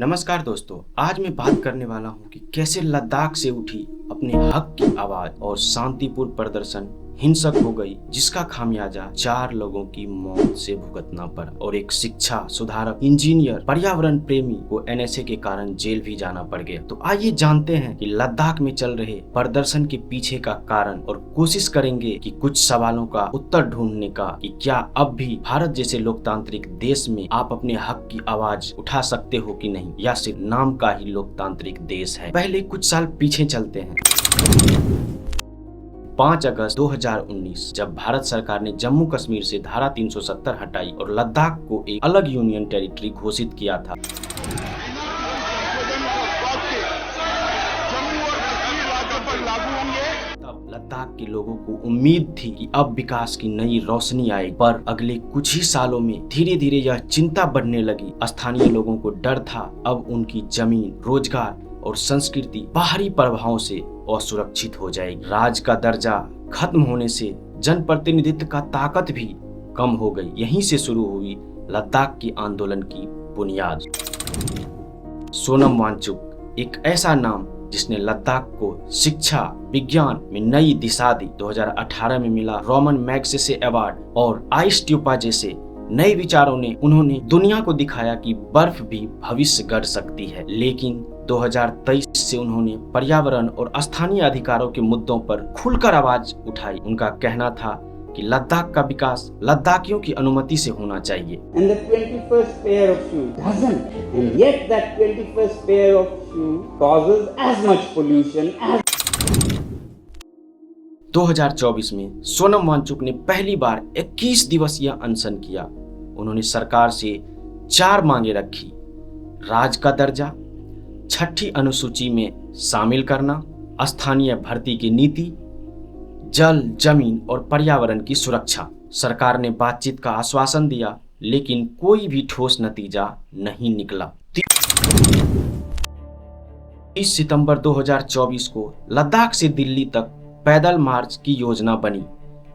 नमस्कार दोस्तों, आज मैं बात करने वाला हूं कि कैसे लद्दाख से उठी अपने हक की आवाज और शांतिपूर्ण प्रदर्शन हिंसक हो गई, जिसका खामियाजा 4 लोगों की मौत से भुगतना पड़ा और एक शिक्षा सुधारक, इंजीनियर, पर्यावरण प्रेमी को एनएसए के कारण जेल भी जाना पड़ गया। तो आइए जानते हैं कि लद्दाख में चल रहे प्रदर्शन के पीछे का कारण और कोशिश करेंगे कि कुछ सवालों का उत्तर ढूंढने का कि क्या अब भी भारत जैसे लोकतांत्रिक देश में आप अपने हक की आवाज उठा सकते हो कि नहीं, या सिर्फ नाम का ही लोकतांत्रिक देश है। पहले कुछ साल पीछे चलते हैं। 5 अगस्त 2019 जब भारत सरकार ने जम्मू कश्मीर से धारा 370 हटाई और लद्दाख को एक अलग यूनियन टेरिटरी घोषित किया था, तब लद्दाख के लोगों को उम्मीद थी कि अब विकास की नई रोशनी आएगी। पर अगले कुछ ही सालों में धीरे धीरे यह चिंता बढ़ने लगी। स्थानीय लोगों को डर था अब उनकी जमीन, रोजगार और संस्कृति बाहरी प्रभावों से असुरक्षित हो जाएगी। राज का दर्जा खत्म होने से जनप्रतिनिधित्व का ताकत भी कम हो गई। यहीं से शुरू हुई लद्दाख की आंदोलन की बुनियाद। सोनम वांगचुक एक ऐसा नाम जिसने लद्दाख को शिक्षा विज्ञान में नई दिशा दी। 2018 में मिला रोमन मैग्सेसे अवार्ड और आइस ट्यूपा जैसे नए विचारों ने उन्होंने दुनिया को दिखाया कि बर्फ भी भविष्य गढ़ सकती है। लेकिन 2023 से उन्होंने पर्यावरण और स्थानीय अधिकारों के मुद्दों पर खुलकर आवाज उठाई। उनका कहना था कि लद्दाख का विकास लद्दाखियों की अनुमति से होना चाहिए। And the 21st pair of shoes doesn't, and yet that 21st pair of shoes causes as much pollution as 2024 में सोनम वांगचुक ने पहली बार 21 दिवसीय अनशन किया। उन्होंने सरकार से 4 मांगे रखी: राज का दर्जा, 6ठी अनुसूची में शामिल करना, स्थानीय भर्ती की नीति, जल, जमीन और पर्यावरण की सुरक्षा। सरकार ने बातचीत का आश्वासन दिया, लेकिन कोई भी ठोस नतीजा नहीं निकला। 30 सितंबर 2024 को लद्दाख से दिल्ली तक पैदल मार्च की योजना बनी,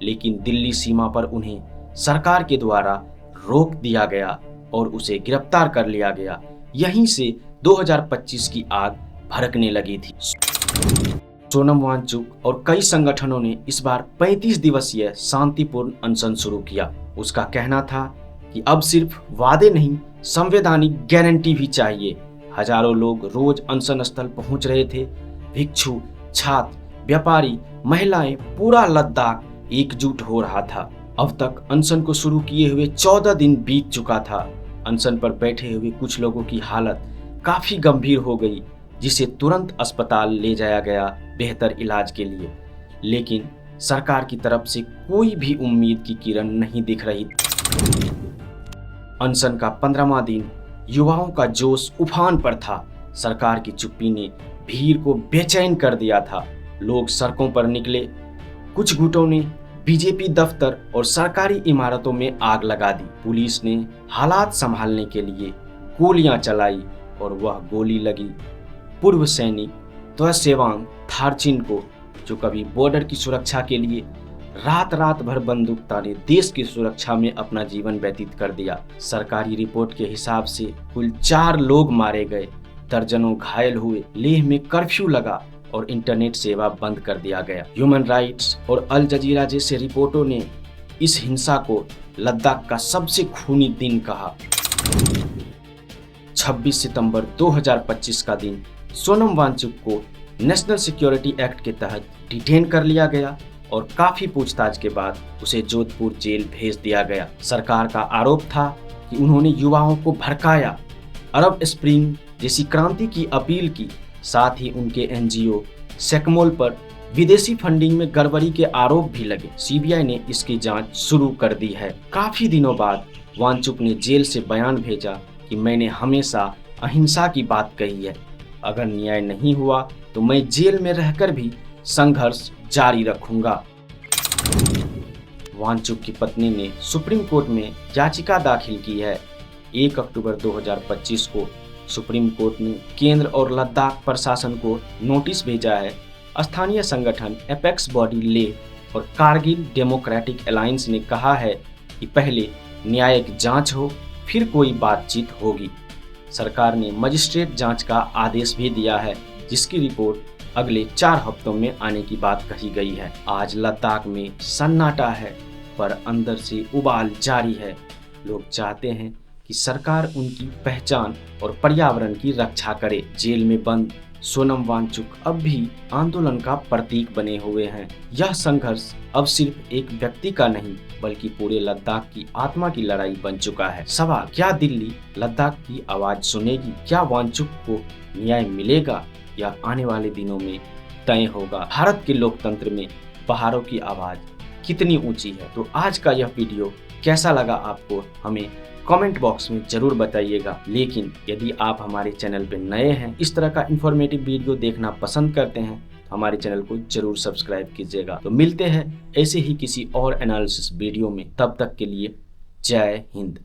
लेकिन दिल्ली सीमा पर उन्हें सरकार के द्वारा रोक दिया गया और उसे गिरफ्तार कर लिया गया। यहीं से 2025 की आग भड़कने लगी थी। सोनम वांगचुक और कई संगठनों ने इस बार 35 दिवसीय शांतिपूर्ण अनशन शुरू किया। उसका कहना था कि अब सिर्फ वादे नहीं, संवैधानिक गारंटी भी चाहिए। हजारों लोग रोज अनशन स्थल पहुंच रहे थे। भिक्षु, छात्र, व्यापारी, महिलाएं, पूरा लद्दाख एकजुट हो रहा था। अब तक अनशन को शुरू किए हुए 14 दिन बीत चुका था। अनशन पर बैठे हुए कुछ लोगों की हालत काफी गंभीर हो गई, जिसे तुरंत अस्पताल ले जाया गया बेहतर इलाज के लिए। लेकिन सरकार की तरफ से कोई भी उम्मीद की किरण नहीं दिख रही। अनशन का 15वां दिन युवाओं का जोश उफान पर था। सरकार की चुप्पी ने भीड़ को बेचैन कर दिया था। लोग सड़कों पर निकले। कुछ गुटों ने बीजेपी दफ्तर और सरकारी इमारतों में आग लगा दी। पुलिस ने हालात संभालने के लिए गोलियां चलाई और वह गोली लगी पूर्व सैनिक त्वसेवांग थारचिन को, जो कभी बॉर्डर की सुरक्षा के लिए रात भर बंदूक ताने देश की सुरक्षा में अपना जीवन व्यतीत कर दिया। सरकारी रिपोर्ट के हिसाब से कुल 4 लोग मारे गए, दर्जनों घायल हुए। लेह में कर्फ्यू लगा और इंटरनेट सेवा बंद कर दिया गया। ह्यूमन राइट्स और अल जजीरा जैसे रिपोर्टों ने इस हिंसा को लद्दाख का सबसे खूनी दिन कहा। 26 सितंबर 2025 का दिन सोनम वांगचुक को नेशनल सिक्योरिटी एक्ट के तहत डिटेन कर लिया गया और काफी पूछताछ के बाद उसे जोधपुर जेल भेज दिया गया। सरकार का आरोप था कि उन्होंने युवाओं को भड़काया, अरब स्प्रिंग जैसी क्रांति की अपील की। साथ ही उनके एनजीओ सेकमोल पर विदेशी फंडिंग में गड़बड़ी के आरोप भी लगे। सीबीआई ने इसकी जांच शुरू कर दी है। काफी दिनों बाद वांगचुक ने जेल से बयान भेजा कि मैंने हमेशा अहिंसा की बात कही है। अगर न्याय नहीं हुआ तो मैं जेल में रहकर भी संघर्ष जारी रखूंगा। वांगचुक की पत्नी ने सुप्रीम कोर्ट में याचिका दाखिल की है। 1 अक्टूबर 2025 को सुप्रीम कोर्ट ने केंद्र और लद्दाख प्रशासन को नोटिस भेजा है। स्थानीय संगठन एपेक्स बॉडी लेह और कारगिल डेमोक्रेटिक अलायंस ने कहा है कि पहले न्यायिक जांच हो, फिर कोई बातचीत होगी। सरकार ने मजिस्ट्रेट जांच का आदेश भी दिया है, जिसकी रिपोर्ट अगले 4 हफ्तों में आने की बात कही गई है। आज लद्दाख में सन्नाटा है, पर अंदर से उबाल जारी है। लोग चाहते हैं कि सरकार उनकी पहचान और पर्यावरण की रक्षा करे। जेल में बंद सोनम वांगचुक अब भी आंदोलन का प्रतीक बने हुए हैं। यह संघर्ष अब सिर्फ एक व्यक्ति का नहीं, बल्कि पूरे लद्दाख की आत्मा की लड़ाई बन चुका है। सवाल, क्या दिल्ली लद्दाख की आवाज सुनेगी? क्या वांगचुक को न्याय मिलेगा? या आने वाले दिनों में तय होगा। भारत के लोकतंत्र में पहाड़ों की आवाज कितनी ऊंची है। तो आज का यह वीडियो कैसा लगा आपको, हमें कमेंट बॉक्स में जरूर बताइएगा। लेकिन यदि आप हमारे चैनल पर नए हैं, इस तरह का इंफॉर्मेटिव वीडियो देखना पसंद करते हैं, तो हमारे चैनल को जरूर सब्सक्राइब कीजिएगा। तो मिलते हैं ऐसे ही किसी और एनालिसिस वीडियो में। तब तक के लिए जय हिंद।